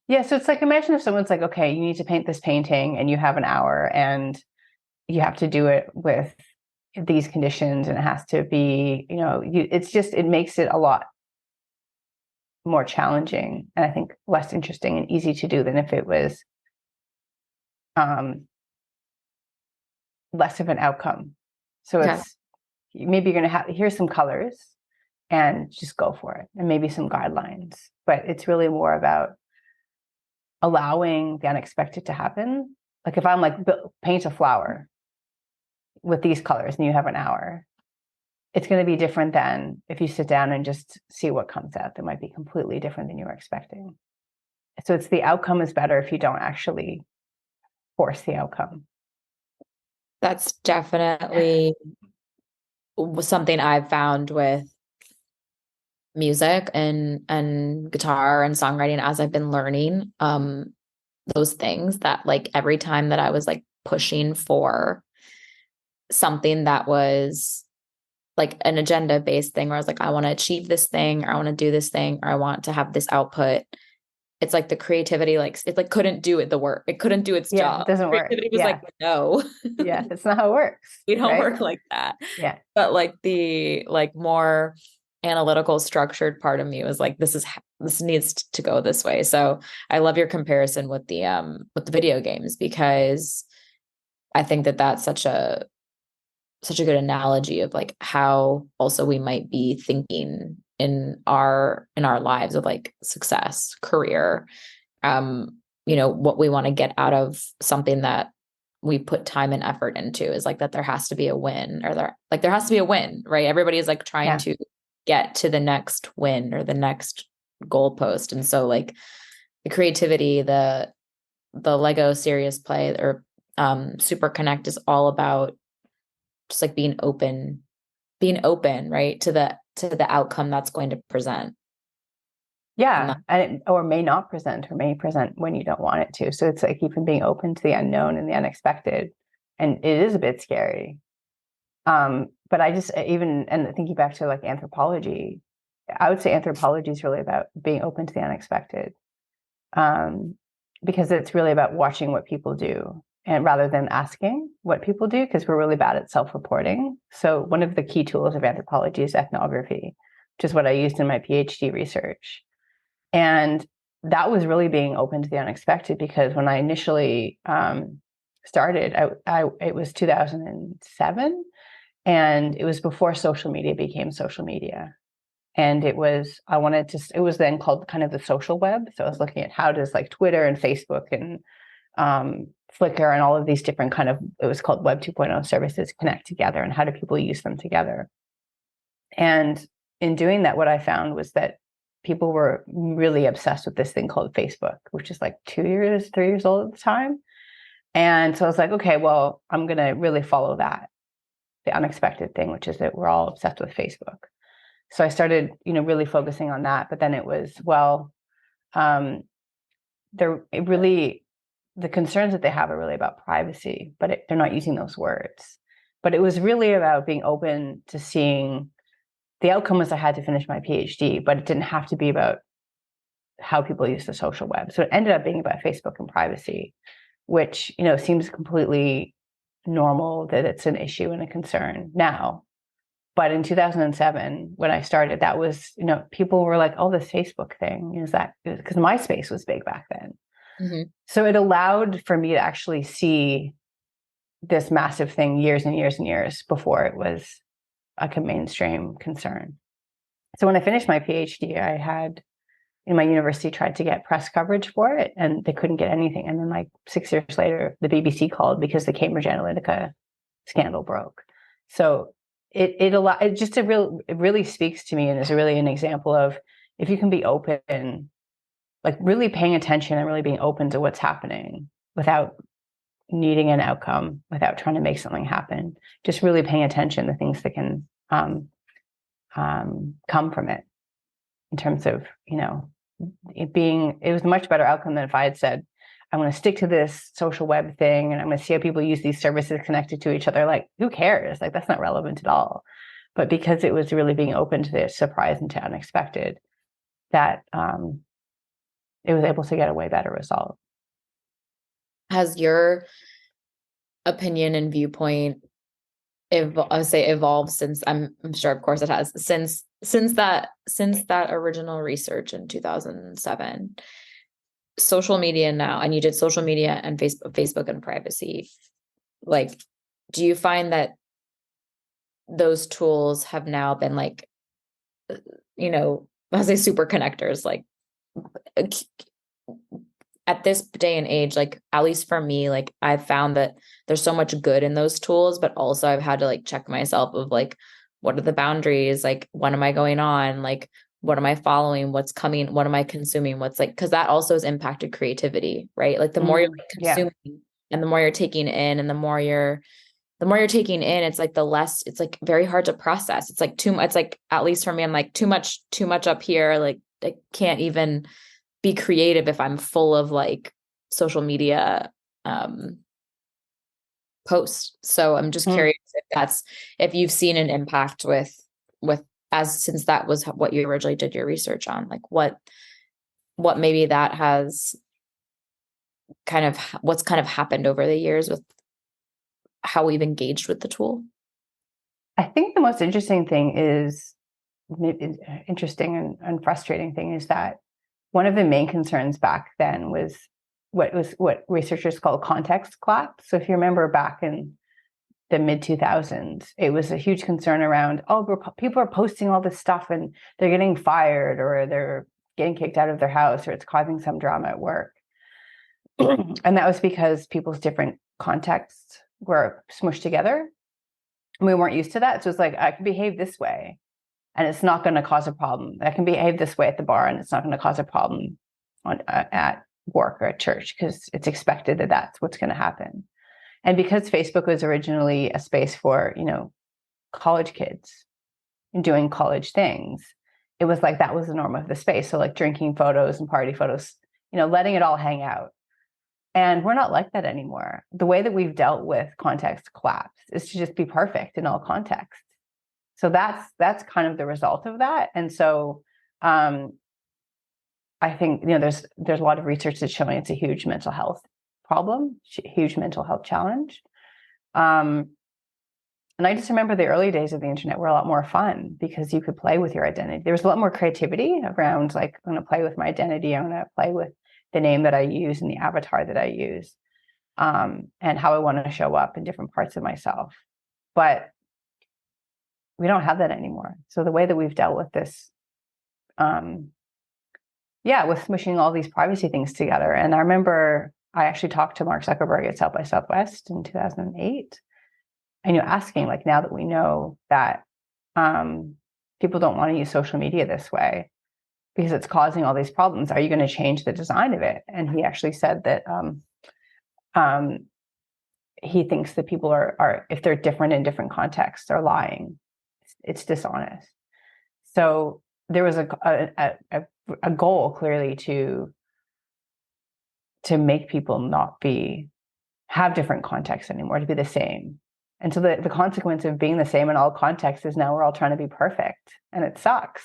Yeah, so it's like, imagine if someone's like, okay, you need to paint this painting and you have an hour and you have to do it with these conditions and it has to be, it makes it a lot more challenging and I think less interesting and easy to do than if it was less of an outcome. So it's maybe you're going to have, here's some colors and just go for it, and maybe some guidelines, but it's really more about allowing the unexpected to happen. Like if I'm like, paint a flower with these colors and you have an hour, it's going to be different than if you sit down and just see what comes out. That might be completely different than you were expecting. So it's the outcome is better if you don't actually force the outcome. That's definitely something I've found with music and guitar and songwriting as I've been learning those things, that like every time that I was like pushing for something that was like an agenda based thing where I was like, I want to achieve this thing, or I want to do this thing, or I want to have this output. It's like the creativity, like it like couldn't do the work. It couldn't do its job. It doesn't work. Creativity was like, no. Yeah, that's not how it works. We don't work like that. Yeah. But like the like more analytical structured part of me was like, this needs to go this way. So I love your comparison with the video games, because I think that that's such a good analogy of like how also we might be thinking in our lives of like success, career, what we want to get out of something that we put time and effort into, is like that there has to be a win, or there has to be a win, right? Everybody is like trying to get to the next win or the next goalpost. And so like creativity, the Lego serious play or SUPERCONNECT is all about just like being open, right, to the outcome that's going to present. Yeah. Or may not present, or may present when you don't want it to. So it's like even being open to the unknown and the unexpected. And it is a bit scary. But I just and thinking back to like anthropology, I would say anthropology is really about being open to the unexpected. Because it's really about watching what people do, and rather than asking what people do, because we're really bad at self-reporting. So one of the key tools of anthropology is ethnography, which is what I used in my PhD research. And that was really being open to the unexpected, because when I initially started, it was 2007, and it was before social media became social media. And it was then called kind of the social web. So I was looking at how does like Twitter and Facebook and Flickr and all of these different it was called Web 2.0 services connect together, and how do people use them together? And in doing that, what I found was that people were really obsessed with this thing called Facebook, which is like 3 years old at the time. And so I was like, okay, well, I'm going to really follow that, the unexpected thing, which is that we're all obsessed with Facebook. So I started, really focusing on that. But then it was, the concerns that they have are really about privacy, but they're not using those words. But it was really about being open to seeing. The outcome was I had to finish my PhD, but it didn't have to be about how people use the social web. So it ended up being about Facebook and privacy, which, seems completely normal that it's an issue and a concern now. But in 2007, when I started, that was, people were like, oh, this Facebook thing, is that because MySpace was big back then. Mm-hmm. So it allowed for me to actually see this massive thing years and years and years before it was like a mainstream concern. So when I finished my PhD, I had, my university tried to get press coverage for it, and they couldn't get anything. And then like 6 years later, the BBC called because the Cambridge Analytica scandal broke. So it really speaks to me, and is really an example of, if you can be open, like really paying attention and really being open to what's happening without needing an outcome, without trying to make something happen, just really paying attention to things that can come from it, in terms of, it was a much better outcome than if I had said, I'm going to stick to this social web thing, and I'm going to see how people use these services connected to each other. Like, who cares? Like, that's not relevant at all. But because it was really being open to the surprise and to unexpected, that it was able to get a way better result. Has your opinion and viewpoint evolved since? I'm sure, of course, it has, since that original research in 2007. Social media now, and you did social media and Facebook and privacy. Like, do you find that those tools have now been like, I'll say super connectors, like at this day and age, like, at least for me, like, I've found that there's so much good in those tools, but also I've had to like check myself of like, what are the boundaries? Like, what am I going on? Like, what am I following? What's coming? What am I consuming? What's like, because that also has impacted creativity, right? Like, the more you're like consuming, and the more you're taking in, and the more you're taking in, it's like the less, it's like very hard to process. It's like too much. It's like, at least for me, I'm like, too much up here. Like, I can't even be creative if I'm full of like social media posts. So I'm just curious if you've seen an impact with since that was what you originally did your research on, like what maybe that has what's kind of happened over the years with how we've engaged with the tool. I think the most interesting thing is, and frustrating thing, is that one of the main concerns back then was what researchers call context collapse. So if you remember back in the mid 2000s, it was a huge concern around, people are posting all this stuff and they're getting fired, or they're getting kicked out of their house, or it's causing some drama at work. And that was because people's different contexts were smushed together. And we weren't used to that. So it's like, I can behave this way and it's not going to cause a problem. I can behave this way at the bar and it's not going to cause a problem at work or at church, because it's expected that that's what's going to happen. And because Facebook was originally a space for, college kids and doing college things, it was like that was the norm of the space. So like drinking photos and party photos, letting it all hang out. And we're not like that anymore. The way that we've dealt with context collapse is to just be perfect in all contexts. So that's kind of the result of that. And so I think, there's a lot of research that's showing it's a huge mental health problem, huge mental health challenge. And I just remember the early days of the internet were a lot more fun because you could play with your identity. There was a lot more creativity around, like, I'm going to play with my identity. I'm going to play with the name that I use and the avatar that I use, and how I want to show up in different parts of myself. But we don't have that anymore. So the way that we've dealt with this, with smushing all these privacy things together. And I remember I actually talked to Mark Zuckerberg at South by Southwest in 2008. And you're asking, like, now that we know that people don't want to use social media this way because it's causing all these problems, are you going to change the design of it? And he actually said that he thinks that people are if they're different in different contexts, they're lying. It's dishonest. So there was a goal clearly to make people not have different contexts anymore, to be the same. And so the consequence of being the same in all contexts is now we're all trying to be perfect, and it sucks.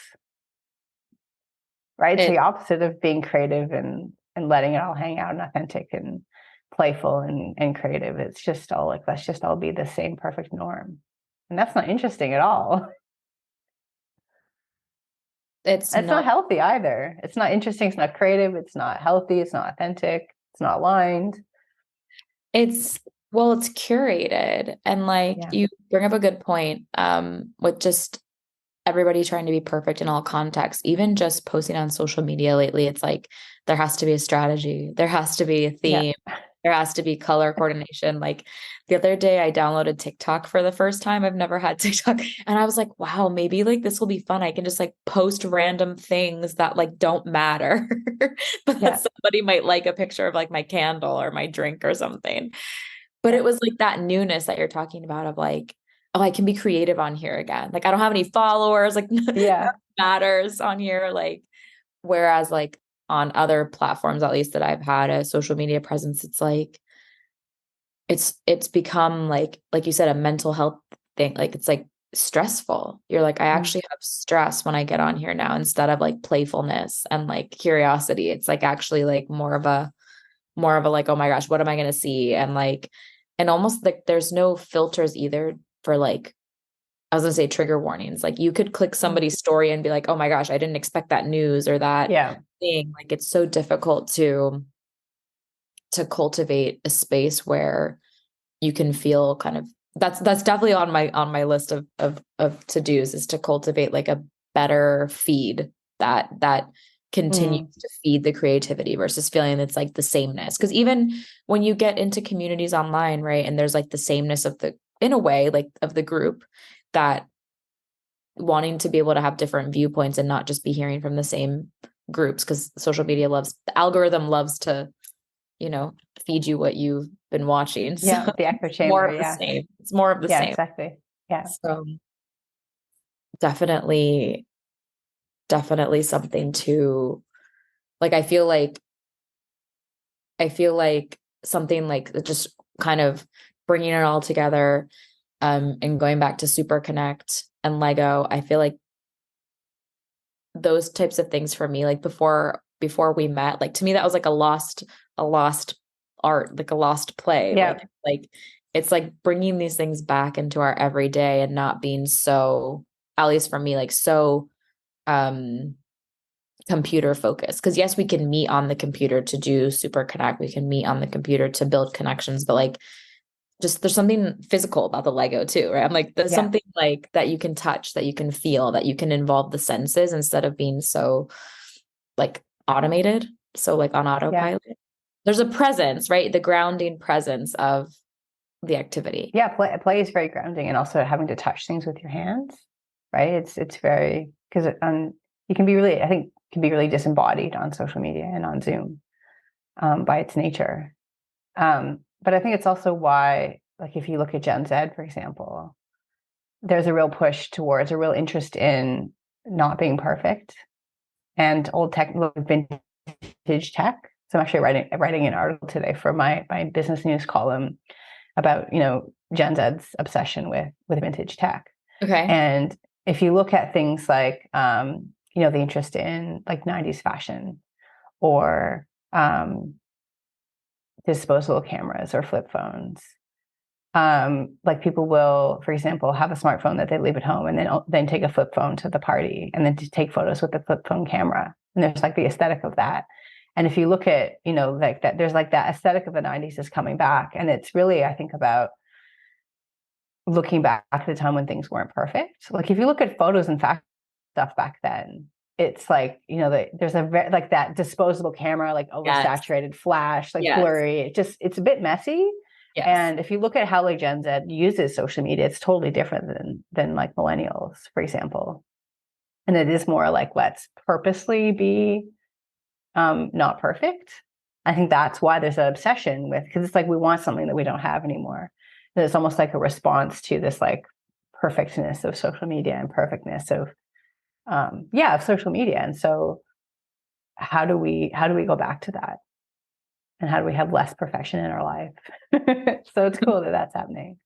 Right? It's the opposite of being creative and letting it all hang out and authentic and playful and creative. It's just all like, let's just all be the same perfect norm. And that's not interesting at all. It's not healthy either. It's not interesting. It's not creative. It's not healthy. It's not authentic. It's not aligned. It's curated. And like, you bring up a good point, with just everybody trying to be perfect in all contexts. Even just posting on social media lately, it's like, there has to be a strategy. There has to be a theme. Yeah. There has to be color coordination. Like the other day I downloaded TikTok for the first time. I've never had TikTok. And I was like, wow, maybe like this will be fun. I can just like post random things that like don't matter, but that somebody might like a picture of like my candle or my drink or something. But it was like that newness that you're talking about of like, oh, I can be creative on here again. Like I don't have any followers, like nothing matters on here. Like, whereas like on other platforms, at least that I've had a social media presence, it's like, it's become like you said, a mental health thing. Like, it's like stressful. You're like, I actually have stress when I get on here now, instead of like playfulness and like curiosity. It's like actually like more of a like, oh my gosh, what am I going to see? And like, and almost like there's no filters either for like, I was going to say trigger warnings. Like you could click somebody's story and be like, oh my gosh, I didn't expect that news or that thing. Like it's so difficult to cultivate a space where you can feel kind of, that's definitely on my list of to-dos, is to cultivate like a better feed that continues to feed the creativity versus feeling it's like the sameness. Because even when you get into communities online, right, and there's like the sameness of in a way, like of the group, that wanting to be able to have different viewpoints and not just be hearing from the same groups, because social media the algorithm loves to, feed you what you've been watching. So the echo chamber. More of the same. It's more of the same. Exactly. Yeah. So definitely something to like, I feel like something like just kind of bringing it all together, and going back to SUPERCONNECT and Lego. I feel like those types of things for me, like before we met, like to me, that was like a lost art, like a lost play. Yeah. Like it's like bringing these things back into our everyday and not being so, at least for me, like so, computer focused. Because yes, we can meet on the computer to do SUPERCONNECT. We can meet on the computer to build connections, but like, just there's something physical about the Lego too, right? I'm like, there's something like that you can touch, that you can feel, that you can involve the senses instead of being so like automated. So like on autopilot, there's a presence, right? The grounding presence of the activity. Yeah. Play is very grounding, and also having to touch things with your hands, right? It's very, because you can be really, I think, can be really disembodied on social media and on Zoom by its nature. But I think it's also why, like, if you look at Gen Z, for example, there's a real push towards a real interest in not being perfect and old tech, vintage tech. So I'm actually writing an article today for my business news column about, Gen Z's obsession with vintage tech. Okay. And if you look at things like, the interest in like 90s fashion or disposable cameras or flip phones, like people will, for example, have a smartphone that they leave at home and then take a flip phone to the party and then to take photos with the flip phone camera. And there's like the aesthetic of that. And if you look at, like that, there's like that aesthetic of the 90s is coming back. And it's really, I think, about looking back at the time when things weren't perfect. Like if you look at photos and fact stuff back then, it's like, there's like that disposable camera, like oversaturated flash, like blurry. It's a bit messy. Yes. And if you look at how like Gen Z uses social media, it's totally different than like millennials, for example. And it is more like, let's purposely be not perfect. I think that's why there's an obsession with, because it's like we want something that we don't have anymore. And it's almost like a response to this like perfectness of social media and perfectness of of social media. And so how do we go back to that? And how do we have less perfection in our life? So it's cool that that's happening.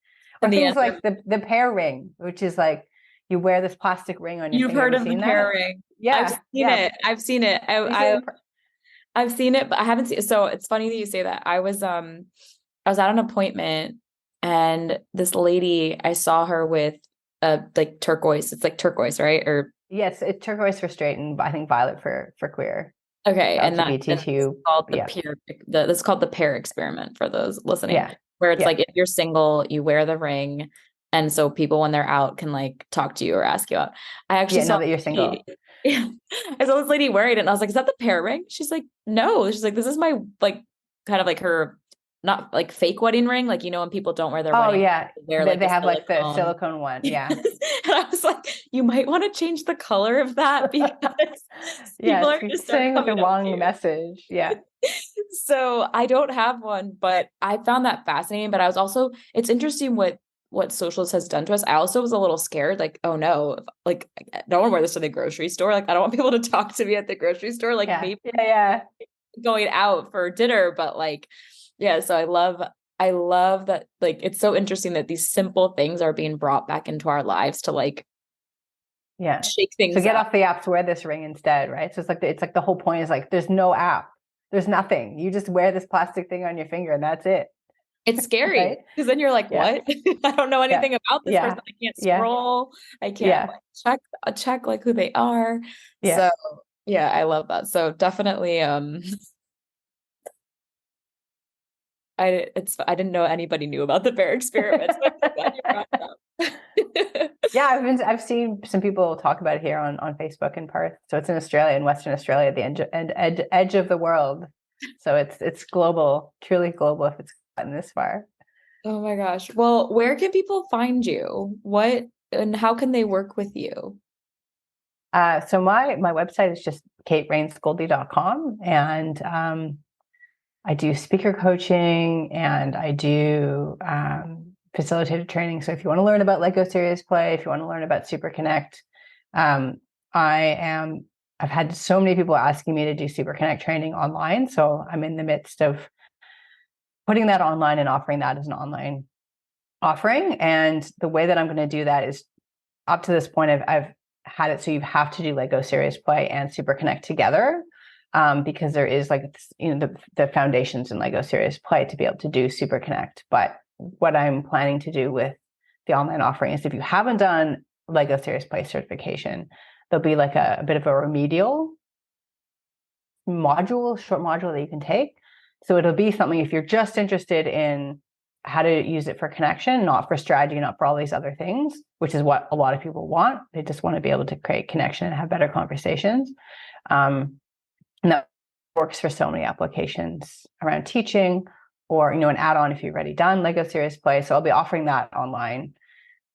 Or things like the pear ring, which is like you wear this plastic ring on your finger. You've heard of the pear ring? Yeah, I've seen it. I've seen it, but I haven't seen it. So it's funny that you say that. I was at an appointment and this lady, I saw her with like turquoise. It's like turquoise, right? Or yes, it's turquoise for straight and I think violet for queer. Okay, and that's called that's called the pear experiment for those listening. Yeah. Where it's like if you're single, you wear the ring, and so people when they're out can like talk to you or ask you out. I actually saw that you're single. I saw this lady wearing it, and I was like, "Is that the pear ring?" She's like, "No." She's like, "This is my like kind of like her not like fake wedding ring, like when people don't wear their wedding ring, they have like the silicone one, yeah." And I was like, "You might want to change the color of that because people are just saying the wrong message." Yeah. So I don't have one, but I found that fascinating. But I was also, it's interesting what socials has done to us. I also was a little scared, like, oh no, like I don't want to wear this to the grocery store. Like I don't want people to talk to me at the grocery store. Like maybe going out for dinner, but like. Yeah, so I love that, like, it's so interesting that these simple things are being brought back into our lives to like shake things so get off the apps, wear this ring instead, right? So it's like the whole point is like there's no app, there's nothing, you just wear this plastic thing on your finger and that's it. It's scary because then you're like, what? I don't know anything about this person. I can't scroll. I can't check like who they are. So I love that. So definitely I didn't know anybody knew about the bear experiment. So I've seen some people talk about it here on Facebook in Perth. So it's in Australia, in Western Australia, the edge of the world. So it's global, truly global if it's gotten this far. Oh my gosh. Well, where can people find you? And how can they work with you? So my website is just kateraynes-goldie.com, and I do speaker coaching and I do facilitated training. So if you want to learn about Lego Serious Play, if you want to learn about SuperConnect, I've had so many people asking me to do SuperConnect training online. So I'm in the midst of putting that online and offering that as an online offering. And the way that I'm going to do that is, up to this point, I've had it so you have to do Lego Serious Play and SuperConnect together. Because there is like, the foundations in Lego Serious Play to be able to do SuperConnect. But what I'm planning to do with the online offering is, if you haven't done Lego Serious Play certification, there'll be like a bit of a remedial short module that you can take. So it'll be something, if you're just interested in how to use it for connection, not for strategy, not for all these other things, which is what a lot of people want. They just want to be able to create connection and have better conversations. And that works for so many applications around teaching, or, an add-on if you've already done Lego Serious Play. So I'll be offering that online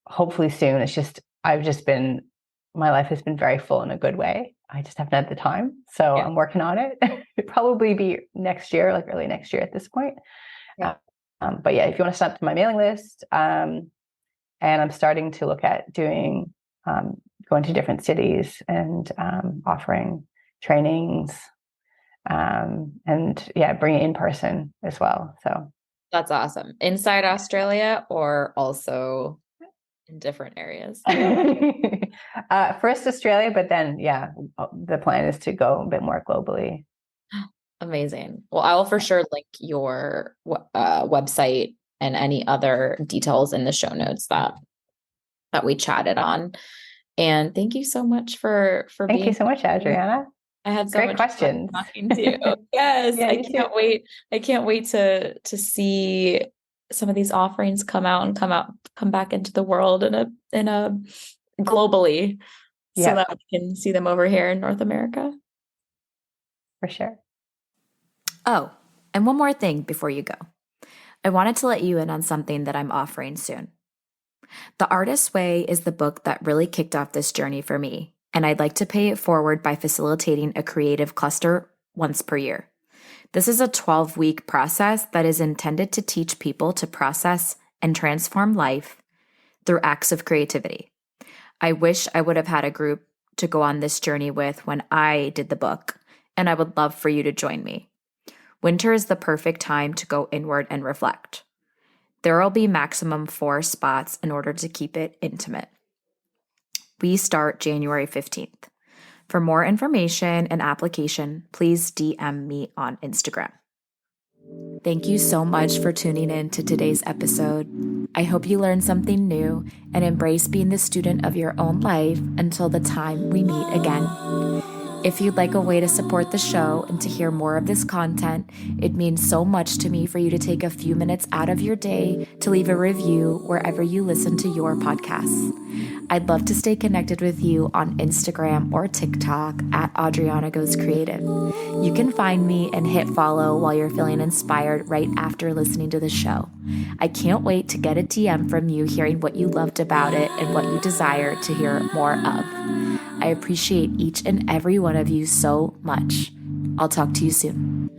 hopefully soon. It's just, my life has been very full in a good way. I just haven't had the time. So I'm working on it. It'll probably be next year, like early next year at this point. Yeah. But yeah, if you want to sign up to my mailing list, and I'm starting to look at doing, going to different cities and offering trainings, and bring it in person as well. So That's awesome. Inside Australia or also in different areas? First Australia, but then, the plan is to go a bit more globally. Amazing. Well, I will for sure link your website and any other details in the show notes that we chatted on. And thank you so much for Thank being you so much, Adriana. I had so Great much questions. fun talking to you. Yes, Yeah, I you can't too. wait. I can't wait to see some of these offerings come back into the world in a globally, so that we can see them over here in North America. For sure. Oh, and one more thing before you go. I wanted to let you in on something that I'm offering soon. The Artist's Way is the book that really kicked off this journey for me, and I'd like to pay it forward by facilitating a creative cluster once per year. This is a 12-week process that is intended to teach people to process and transform life through acts of creativity. I wish I would have had a group to go on this journey with when I did the book, and I would love for you to join me. Winter is the perfect time to go inward and reflect. There will be maximum 4 spots in order to keep it intimate. We start January 15th. For more information and application, please DM me on Instagram. Thank you so much for tuning in to today's episode. I hope you learned something new and embrace being the student of your own life until the time we meet again. If you'd like a way to support the show and to hear more of this content, it means so much to me for you to take a few minutes out of your day to leave a review wherever you listen to your podcasts. I'd love to stay connected with you on Instagram or TikTok at Adriana Goes Creative. You can find me and hit follow while you're feeling inspired right after listening to the show. I can't wait to get a DM from you hearing what you loved about it and what you desire to hear more of. I appreciate each and every one of you so much. I'll talk to you soon.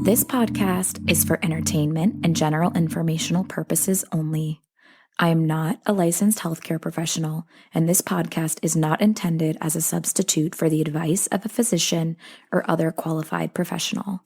This podcast is for entertainment and general informational purposes only. I am not a licensed healthcare professional, and this podcast is not intended as a substitute for the advice of a physician or other qualified professional.